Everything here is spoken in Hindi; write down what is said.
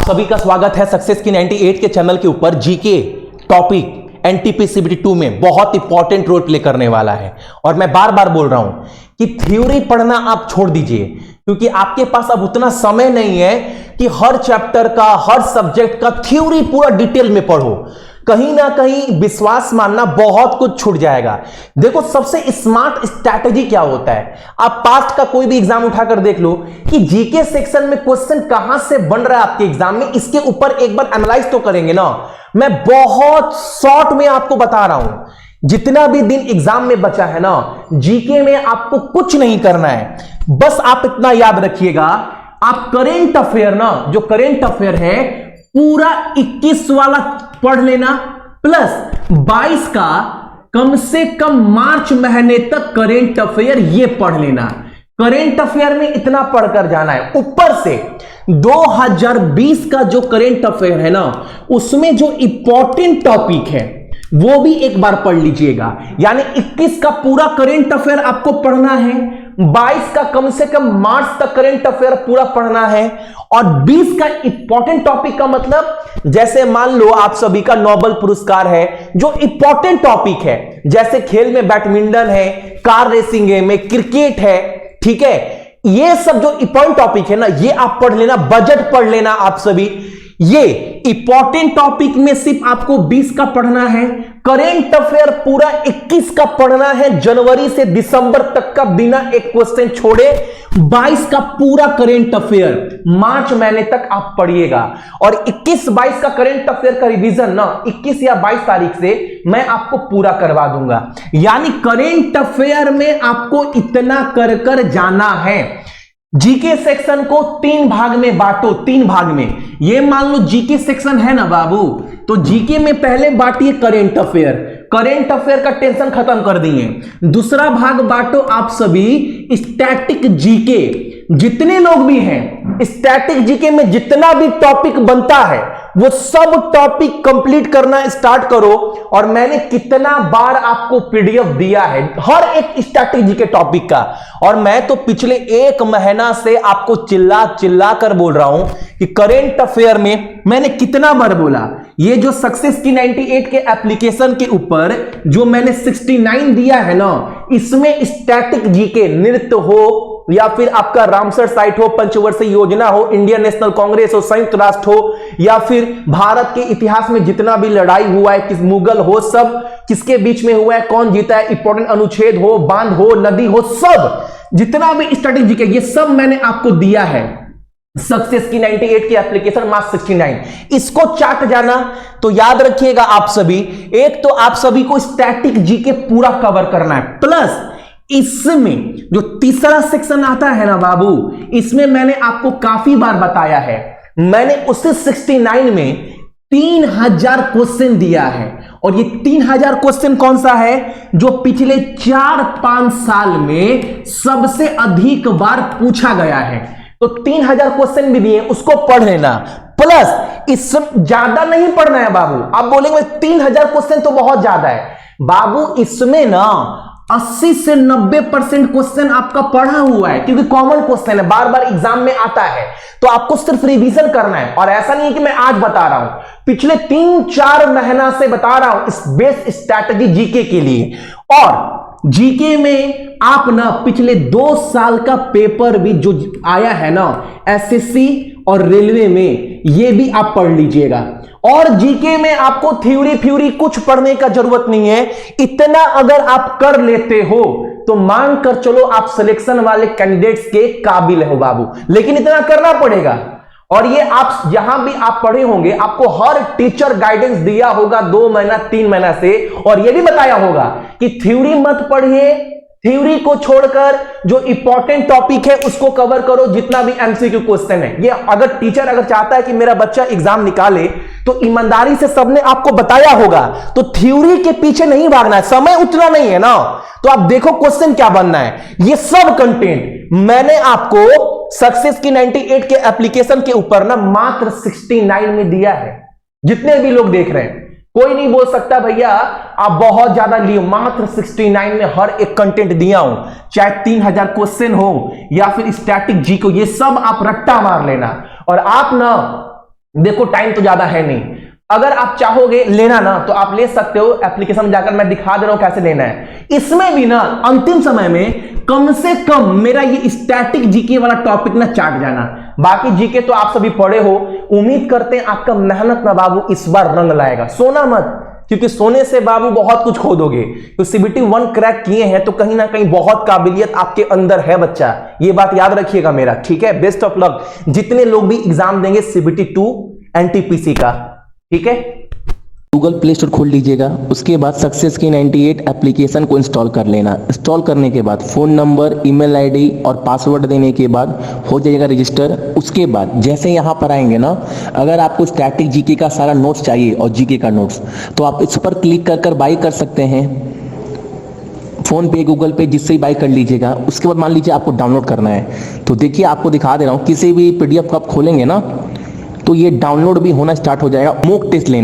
सभी का स्वागत है सक्सेस की 98 के चैनल के ऊपर। जीके टॉपिक एनटीपीसी 2 में बहुत इंपॉर्टेंट रोल प्ले करने वाला है और मैं बार बार बोल रहा हूं कि थ्योरी पढ़ना आप छोड़ दीजिए, क्योंकि आपके पास अब उतना समय नहीं है कि हर चैप्टर का, हर सब्जेक्ट का थ्योरी पूरा डिटेल में पढ़ो। कहीं ना कहीं विश्वास मानना बहुत कुछ छूट जाएगा। देखो, सबसे स्मार्ट स्ट्रैटेजी क्या होता है, आप पास्ट का कोई भी एग्जाम उठाकर देख लो कि जीके सेक्शन में क्वेश्चन कहां से बन रहा है आपके एग्जाम में, इसके ऊपर एक बार एनालाइज तो करेंगे ना। मैं बहुत शॉर्ट में आपको बता रहा हूं, जितना भी दिन एग्जाम में बचा है ना, जीके में आपको कुछ नहीं करना है। बस आप इतना याद रखिएगा, आप करेंट अफेयर ना, जो करेंट अफेयर है पूरा 21 वाला पढ़ लेना, प्लस 22 का कम से कम मार्च महीने तक करेंट अफेयर ये पढ़ लेना। करेंट अफेयर में इतना पढ़कर जाना है। ऊपर से 2020 का जो करेंट अफेयर है ना, उसमें जो इंपॉर्टेंट टॉपिक है वो भी एक बार पढ़ लीजिएगा। यानी 21 का पूरा करेंट अफेयर आपको पढ़ना है, 22 का कम से कम मार्च तक करेंट अफेयर पूरा पढ़ना है, और 20 का इंपॉर्टेंट टॉपिक का मतलब जैसे मान लो आप सभी का नोबेल पुरस्कार है, जो इंपॉर्टेंट टॉपिक है, जैसे खेल में बैडमिंटन है, कार रेसिंग है, में क्रिकेट है, ठीक है, ये सब जो इंपॉर्टेंट टॉपिक है ना, ये आप पढ़ लेना। बजट पढ़ लेना आप सभी। ये इंपॉर्टेंट टॉपिक में सिर्फ आपको 20 का पढ़ना है। करेंट अफेयर पूरा 21 का पढ़ना है, जनवरी से दिसंबर तक का बिना एक क्वेश्चन छोड़े। 22 का पूरा करेंट अफेयर मार्च महीने तक आप पढ़िएगा, और 21-22 का करेंट अफेयर का रिवीजन ना 21 या 22 तारीख से मैं आपको पूरा करवा दूंगा। यानी करेंट अफेयर में आपको इतना कर कर जाना है। जीके सेक्शन को 3 भाग में बांटो, 3 भाग में। ये मान लो जीके सेक्शन है ना बाबू, तो जीके में पहले बांटिए करेंट अफेयर। करेंट अफेयर का टेंशन खत्म कर दिए। दूसरा भाग बांटो आप सभी स्टैटिक जीके। जितने लोग भी हैं स्टैटिक जीके में जितना भी टॉपिक बनता है वो सब टॉपिक कंप्लीट करना स्टार्ट करो। और मैंने कितना बार आपको पीडीएफ दिया है हर एक स्टैटिक जीके टॉपिक का, और मैं तो पिछले 1 महीना से आपको चिल्ला चिल्ला कर बोल रहा हूं कि करेंट अफेयर में मैंने कितना बार बोला। ये जो सक्सेस की 98 के एप्लीकेशन के ऊपर जो मैंने 69 दिया है ना, इसमें स्टैटिक जीके, नृत्य हो या फिर आपका रामसर साइट हो, पंचवर्षीय योजना हो, इंडियन नेशनल कांग्रेस हो, संयुक्त राष्ट्र हो, या फिर भारत के इतिहास में जितना भी लड़ाई हुआ है, किस मुगल हो, सब किसके बीच में हुआ है, कौन जीता है, इंपॉर्टेंट अनुच्छेद हो, बांध हो, नदी हो, सब जितना भी स्ट्रैटेजी के, ये सब मैंने आपको दिया है सक्सेस की 98 की एप्लीकेशन मार्च 69। इसको चाट जाना। तो याद रखिएगा आप सभी, एक तो आप सभी को स्टैटिक जीके पूरा कवर करना है, प्लस इसमें जो तीसरा सेक्शन आता है ना बाबू, इसमें मैंने आपको काफी बार बताया है, मैंने उसे 69 में 3000 क्वेश्चन दिया है। और ये 3000 क्वेश्चन कौन सा है, जो पिछले 4-5 साल में सबसे अधिक बार पूछा गया है। तो 3000 क्वेश्चन भी दिए, उसको पढ़ लेना। प्लस इस ज्यादा नहीं पढ़ना है बाबू। आप बोलेंगे 3000 क्वेश्चन तो बहुत ज्यादा है बाबू, इसमें ना 80 से 90% क्वेश्चन आपका पढ़ा हुआ है, क्योंकि कॉमन क्वेश्चन है, बार बार एग्जाम में आता है, तो आपको सिर्फ रिवीजन करना है। और ऐसा नहीं है कि मैं आज बता रहा हूं, पिछले 3-4 महीना से बता रहा हूं इस बेस्ट स्ट्रैटेजी जीके के लिए। और जीके में आप ना पिछले 2 साल का पेपर भी जो आया है ना एसएससी और रेलवे में, ये भी आप पढ़ लीजिएगा। और जीके में आपको थ्योरी कुछ पढ़ने का जरूरत नहीं है। इतना अगर आप कर लेते हो तो मान कर चलो आप सिलेक्शन वाले कैंडिडेट्स के काबिल हो बाबू, लेकिन इतना करना पड़ेगा। और ये आप जहां भी आप पढ़े होंगे, आपको हर टीचर गाइडेंस दिया होगा 2 महीना 3 महीना से, और ये भी बताया होगा कि थ्योरी मत पढ़िए, थ्योरी को छोड़कर जो इंपॉर्टेंट टॉपिक है उसको कवर करो, जितना भी एमसीक्यू क्वेश्चन है। ये अगर टीचर अगर चाहता है कि मेरा बच्चा एग्जाम निकाले, तो ईमानदारी से सबने आपको बताया होगा। तो थ्योरी के पीछे नहीं भागना है, समय उतना नहीं है ना, तो आप देखो क्वेश्चन क्या बनना है। ये सब कंटेंट मैंने आपको सक्सेस की 98 के एप्लीकेशन के ऊपर ना मात्र 69 में दिया है। जितने भी लोग देख रहे हैं, कोई नहीं बोल सकता भैया आप बहुत ज्यादा लिए, मात्र 69 में हर एक कंटेंट दिया हूं, चाहे 3000 क्वेश्चन हो या फिर स्टैटिक जी को, ये सब आप रट्टा मार लेना। और आप ना देखो टाइम तो ज्यादा है नहीं, अगर आप चाहोगे लेना ना तो आप ले सकते हो, एप्लीकेशन में जाकर मैं दिखा दे रहा हूं कैसे लेना है। इसमें भी ना अंतिम समय में कम से कम मेरा ये स्टैटिक जीके वाला टॉपिक ना चाट जाना, बाकी जीके तो आप सभी पढ़े हो। उम्मीद करते हैं आपका मेहनत ना बाबू इस बार रंग लाएगा। सोना मत, क्योंकि सोने से बाबू बहुत कुछ खो दोगे। तो सीबीटी 1 क्रैक किए हैं तो कहीं ना कहीं बहुत काबिलियत आपके अंदर है बच्चा, ये बात याद रखिएगा मेरा, ठीक है। बेस्ट ऑफ लक जितने लोग भी एग्जाम देंगे सीबीटी 2 एनटीपीसी का, ठीक है। गूगल प्ले स्टोर खोल लीजिएगा, उसके बाद सक्सेस की 98 एप्लीकेशन को इंस्टॉल कर लेना। इंस्टॉल करने के बाद फ़ोन नंबर, ईमेल आईडी और पासवर्ड देने के बाद हो जाएगा रजिस्टर। उसके बाद जैसे यहाँ पर आएंगे ना, अगर आपको स्टैटिक जीके का सारा नोट्स चाहिए और जीके का नोट्स, तो आप इस पर क्लिक कर कर बाई कर सकते हैं, फ़ोन पे, गूगल पे, जिससे ही बाई कर लीजिएगा। उसके बाद मान लीजिए आपको डाउनलोड करना है, तो देखिए आपको दिखा दे रहा हूँ, किसी भी PDF को आप खोलेंगे ना तो ये डाउनलोड भी होना स्टार्ट हो जाएगा। मॉक टेस्ट लेना